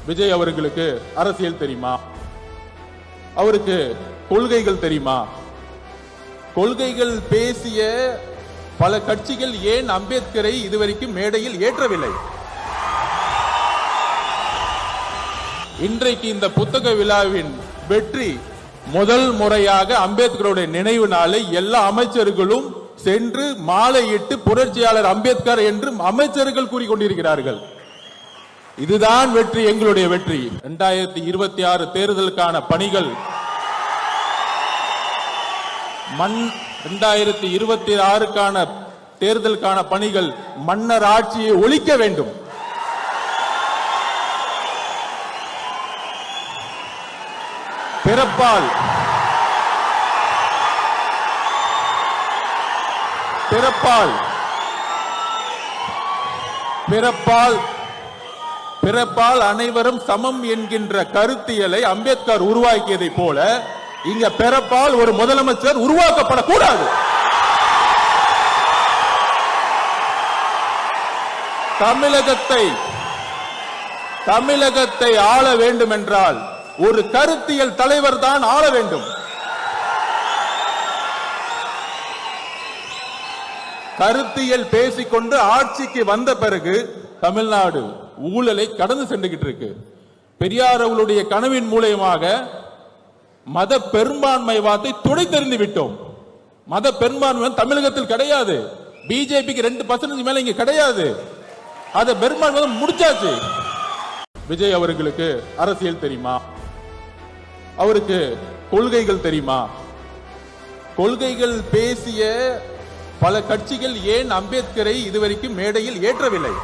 விஜய் அவர்களுக்கு அரசியல் தெரியுமா? அவருக்கு கொள்கைகள் தெரியுமா? கொள்கைகள் பேசிய பல கட்சிகள் ஏன் அம்பேத்கரை இதுவரைக்கும் மேடையில் ஏற்றவில்லை? இன்றைக்கு இந்த புத்தக விழாவின் வெற்றி முதல் முறையாக அம்பேத்கருடைய நினைவு நாளை எல்லா அமைச்சர்களும் சென்று மாலையிட்டு புரட்சியாளர் அம்பேத்கர் என்று அமைச்சர்கள் கூறிக்கொண்டிருக்கிறார்கள். இதுதான் வெற்றி, எங்களுடைய வெற்றி. 2026 தேர்தலுக்கான பணிகள் 2026க்கான தேர்தலுக்கான பணிகள் மன்னர் ஆட்சியை ஒழிக்க வேண்டும். பிறப்பால் பிறப்பால் பிறப்பால் பிறப்பால் அனைவரும் சமம் என்கின்ற கருத்தியலை அம்பேத்கர் உருவாக்கியதை போல இங்க பிறப்பால் ஒரு முதலமைச்சர் உருவாக்கப்படக்கூடாது. தமிழகத்தை ஆள வேண்டும் என்றால் ஒரு கருத்தியல் தலைவர் தான் ஆள வேண்டும். கருத்தியல் பேசிக்கொண்டு ஆட்சிக்கு வந்த பிறகு தமிழ்நாடு ஊழலை கடந்து சென்றுகிட்டு இருக்கு. பெரியார் அவர்களுடைய கனவின் மூலமாக மத பெரும்பான்மைவாதத்தை துடைத்தெறிந்து விட்டோம். மத பெரும்பான்மை தமிழகத்தில் கிடையாது. பிஜேபிக்கு 2% மேல இங்க கிடையாது. அதை பெரும்பான்மை முடிச்சாச்சு. விஜய் அவர்களுக்கு அரசியல் தெரியுமா? அவருக்கு கொள்கைகள் தெரியுமா? கொள்கைகள் பேசிய பல கட்சிகள் ஏன் அம்பேத்கரை இதுவரைக்கும் மேடையில் ஏற்றவில்லை?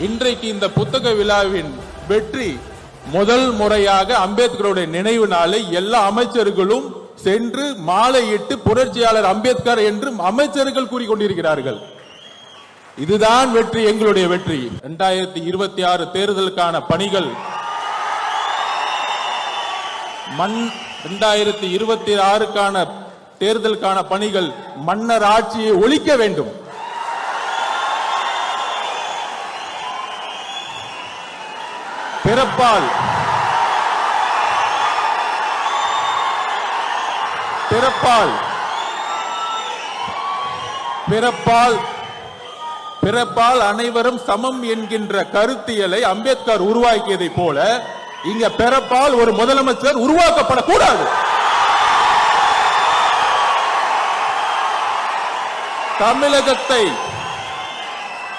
இன்றைக்கு இந்த புத்தக விழாவின் வெற்றி முதல் முறையாக அம்பேத்கருடைய நினைவு நாளை எல்லா அமைச்சர்களும் சென்று மாலையிட்டு புரட்சியாளர் அம்பேத்கர் என்று அமைச்சர்கள் கூறிக்கொண்டிருக்கிறார்கள். இதுதான் வெற்றி, எங்களுடைய வெற்றி. 2026 தேர்தலுக்கான பணிகள் 2026க்கான தேர்தலுக்கான பணிகள் மன்னர் ஆட்சியை ஒழிக்க வேண்டும். பிறப்பால் பிறப்பால் பிறப்பால் பிறப்பால் அனைவரும் சமம் என்கின்ற கருத்தியலை அம்பேத்கர் உருவாக்கியதை போல இங்க பிறப்பால் ஒரு முதலமைச்சர் உருவாக்கப்படக்கூடாது.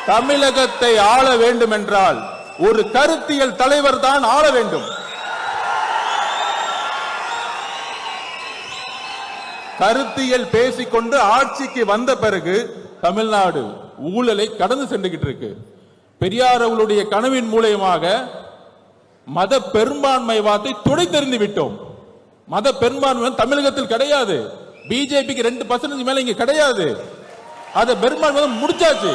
தமிழகத்தை ஆள வேண்டும் என்றால் ஒரு கருத்தியல் தலைவர் தான் ஆள வேண்டும். கருத்தியல் பேசிக்கொண்டு ஆட்சிக்கு வந்த பிறகு தமிழ்நாடு ஊழலை கடந்து சென்றுகிட்டு இருக்கு. பெரியார் அவர்களுடைய கனவின் மூலமாக மத பெரும்பான்மைவாதத்தை துடைத்தெறிந்து விட்டோம். மத பெரும்பான்மை தமிழகத்தில் கிடையாது. பிஜேபிக்கு 2% மேல இங்க கிடையாது. அதை பெரும்பான்மை முடிச்சாச்சு.